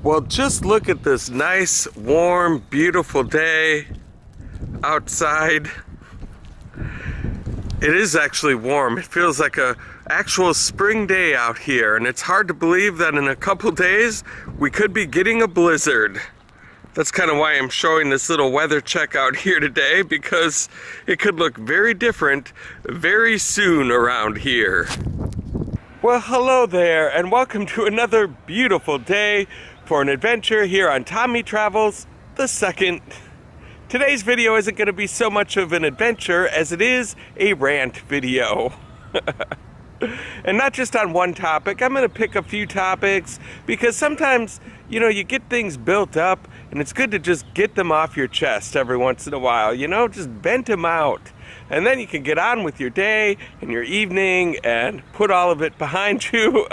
Well, just look at this nice, warm, beautiful day outside. It is actually warm. It feels like a actual spring day out here, and it's hard to believe that in a couple days we could be getting a blizzard. That's kind of why I'm showing this little weather check out here today, because it could look very different very soon around here. Well, hello there, and welcome to another beautiful day for an adventure here on Tommy Travels the Second. Today's video isn't going to be so much of an adventure as it is a rant video. And not just on one topic. I'm going to pick a few topics because sometimes, you get things built up and it's good to just get them off your chest every once in a while, just vent them out. And then you can get on with your day and your evening and put all of it behind you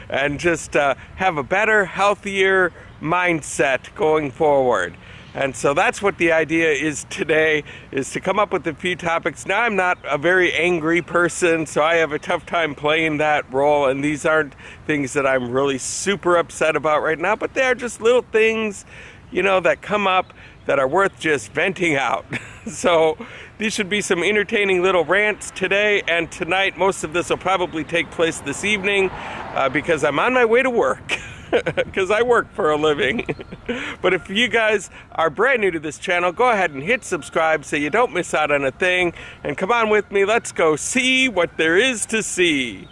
and just have a better, healthier mindset going forward. And so that's what the idea is today, is to come up with a few topics. Now, I'm not a very angry person, so I have a tough time playing that role, and these aren't things that I'm really super upset about right now, but they are just little things, that come up that are worth just venting out. So these should be some entertaining little rants today and tonight. Most of this will probably take place this evening because I'm on my way to work. Because I work for a living. But if you guys are brand new to this channel, go ahead and hit subscribe so you don't miss out on a thing. And come on with me, let's go see what there is to see.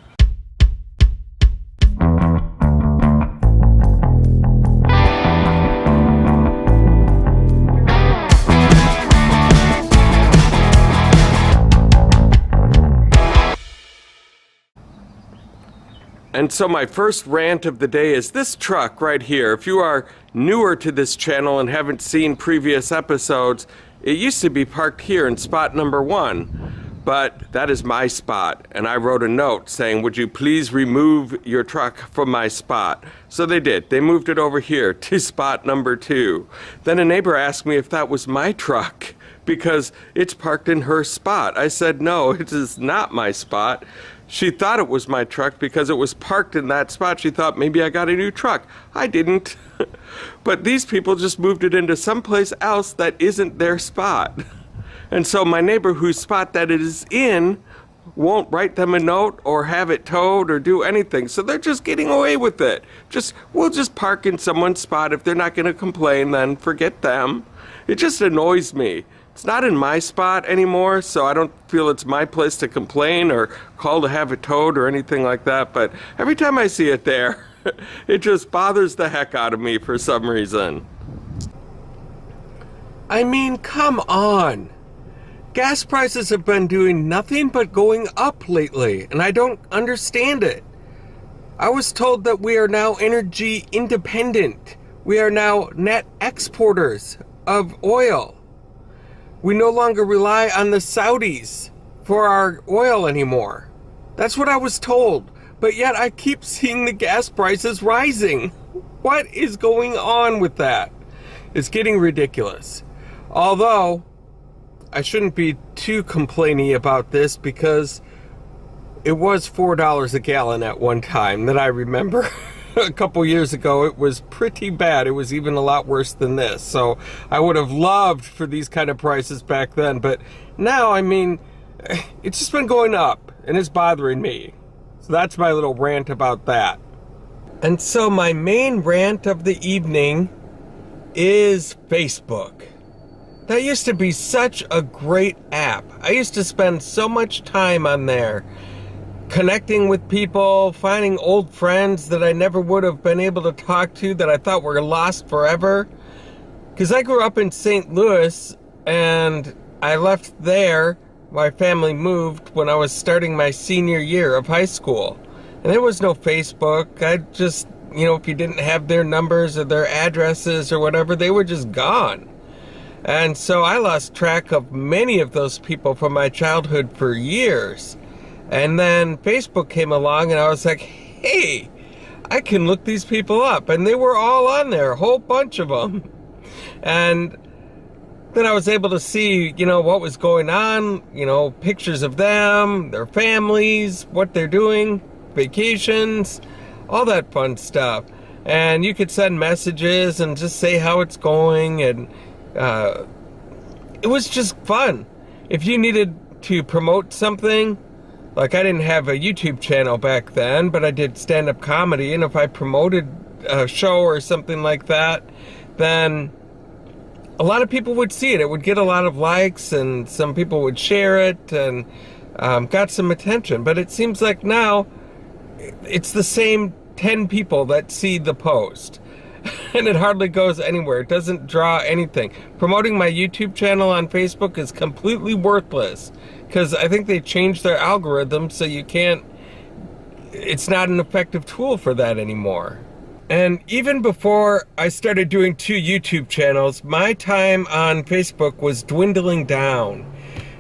And so my first rant of the day is this truck right here. If you are newer to this channel and haven't seen previous episodes, it used to be parked here in spot number 1. But that is my spot. And I wrote a note saying, would you please remove your truck from my spot? So they did. They moved it over here to spot number 2. Then a neighbor asked me if that was my truck because it's parked in her spot. I said, no, it is not my spot. She thought it was my truck because it was parked in that spot. She thought maybe I got a new truck. I didn't. But these people just moved it into someplace else that isn't their spot. And so my neighbor whose spot that it is in won't write them a note or have it towed or do anything. So they're just getting away with it. We'll just park in someone's spot. If they're not going to complain, then forget them. It just annoys me. It's not in my spot anymore, so I don't feel it's my place to complain or call to have it towed or anything like that. But every time I see it there, it just bothers the heck out of me for some reason. I mean, come on. Gas prices have been doing nothing but going up lately, and I don't understand it. I was told that we are now energy independent. We are now net exporters of oil. We no longer rely on the Saudis for our oil anymore. That's what I was told. But yet I keep seeing the gas prices rising. What is going on with that? It's getting ridiculous. Although, I shouldn't be too complainy about this because it was $4 a gallon at one time that I remember. A couple years ago, it was pretty bad. It was even a lot worse than this. So I would have loved for these kind of prices back then. But now, I mean, it's just been going up and it's bothering me. So that's my little rant about that. And so my main rant of the evening is Facebook. That used to be such a great app. I used to spend so much time on there, connecting with people, finding old friends that I never would have been able to talk to that I thought were lost forever. Because I grew up in St. Louis and I left there. My family moved when I was starting my senior year of high school. And there was no Facebook. I just, if you didn't have their numbers or their addresses or whatever, they were just gone. And so I lost track of many of those people from my childhood for years. And then Facebook came along and I was like, hey, I can look these people up. And they were all on there, a whole bunch of them. And then I was able to see, what was going on, pictures of them, their families, what they're doing, vacations, all that fun stuff. and you could send messages and just say how it's going, and it was just fun. If you needed to promote something, like I didn't have a YouTube channel back then, but I did stand-up comedy, and if I promoted a show or something like that, then a lot of people would see it. It would get a lot of likes, and some people would share it, and got some attention. But it seems like now it's the same 10 people that see the post, and it hardly goes anywhere. It doesn't draw anything. Promoting my YouTube channel on Facebook is completely worthless, because I think they changed their algorithm so you can't, it's not an effective tool for that anymore. And even before I started doing 2 YouTube channels, my time on Facebook was dwindling down.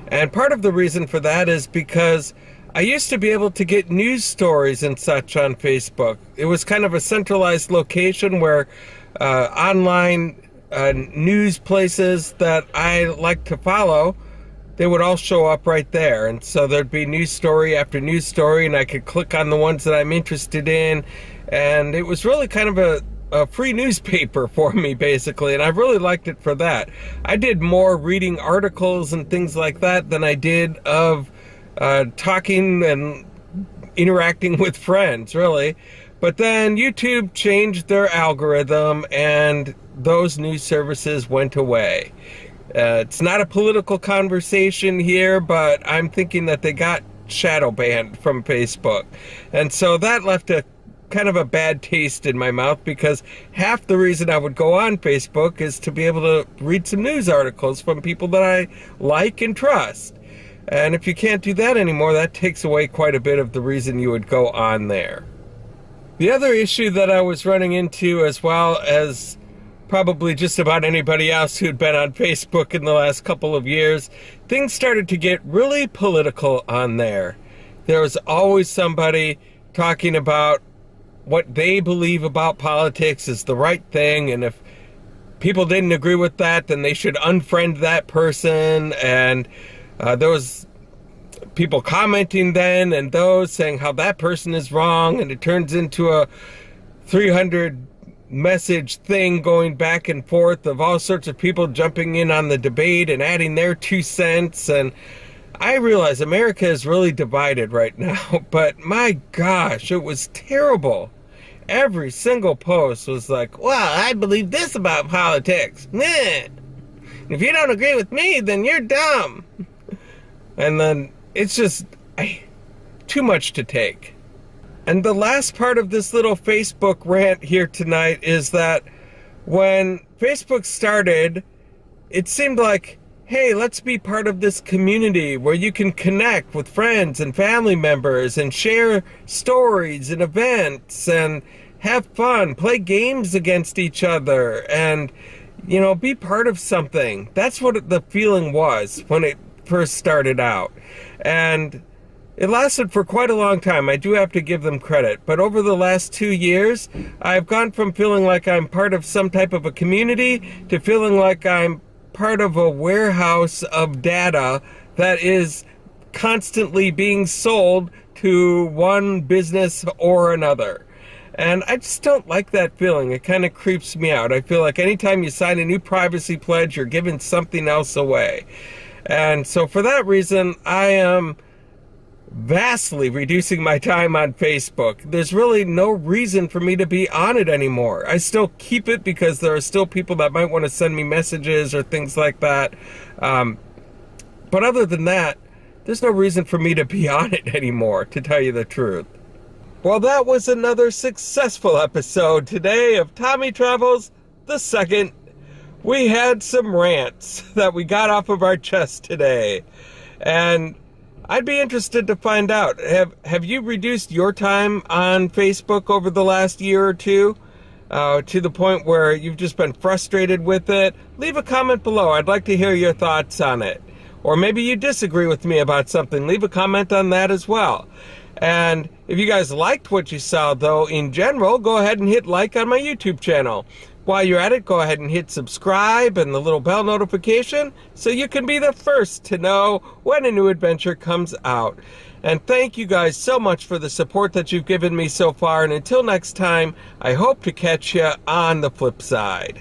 And part of the reason for that is because I used to be able to get news stories and such on Facebook. It was kind of a centralized location where online news places that I like to follow, they would all show up right there. And so there'd be news story after news story, and I could click on the ones that I'm interested in. And it was really kind of a free newspaper for me, basically, and I really liked it for that. I did more reading articles and things like that than I did of talking and interacting with friends, really. But then YouTube changed their algorithm, and those news services went away. It's not a political conversation here, but I'm thinking that they got shadow banned from Facebook. And so that left a kind of a bad taste in my mouth, because half the reason I would go on Facebook is to be able to read some news articles from people that I like and trust. And if you can't do that anymore, that takes away quite a bit of the reason you would go on there. The other issue that I was running into, as well as probably just about anybody else who'd been on Facebook in the last couple of years, things started to get really political on there. There was always somebody talking about what they believe about politics is the right thing, and if people didn't agree with that, then they should unfriend that person. And there was people commenting then, and those saying how that person is wrong, and it turns into a 300 message thing going back and forth of all sorts of people jumping in on the debate and adding their 2 cents. And I realize America is really divided right now, but my gosh, it was terrible. Every single post was like, well, I believe this about politics. Meh. If you don't agree with me, then you're dumb. And then it's just too much to take. And the last part of this little Facebook rant here tonight is that when Facebook started, it seemed like, hey, let's be part of this community where you can connect with friends and family members and share stories and events and have fun, play games against each other, and, you know, be part of something. That's what the feeling was when it first started out. And it lasted for quite a long time. I do have to give them credit. But over the last 2 years, I've gone from feeling like I'm part of some type of a community to feeling like I'm part of a warehouse of data that is constantly being sold to one business or another. And I just don't like that feeling. It kind of creeps me out. I feel like anytime you sign a new privacy pledge, you're giving something else away. And so for that reason, I am vastly reducing my time on Facebook. There's really no reason for me to be on it anymore. I still keep it because there are still people that might want to send me messages or things like that. But other than that, there's no reason for me to be on it anymore, to tell you the truth. Well, that was another successful episode today of Tommy Travels the Second. We had some rants that we got off of our chest today. And I'd be interested to find out, have you reduced your time on Facebook over the last year or two to the point where you've just been frustrated with it? Leave a comment below. I'd like to hear your thoughts on it. Or maybe you disagree with me about something. Leave a comment on that as well. And if you guys liked what you saw, though, in general, go ahead and hit like on my YouTube channel. While you're at it, go ahead and hit subscribe and the little bell notification so you can be the first to know when a new adventure comes out. And thank you guys so much for the support that you've given me so far. And until next time, I hope to catch you on the flip side.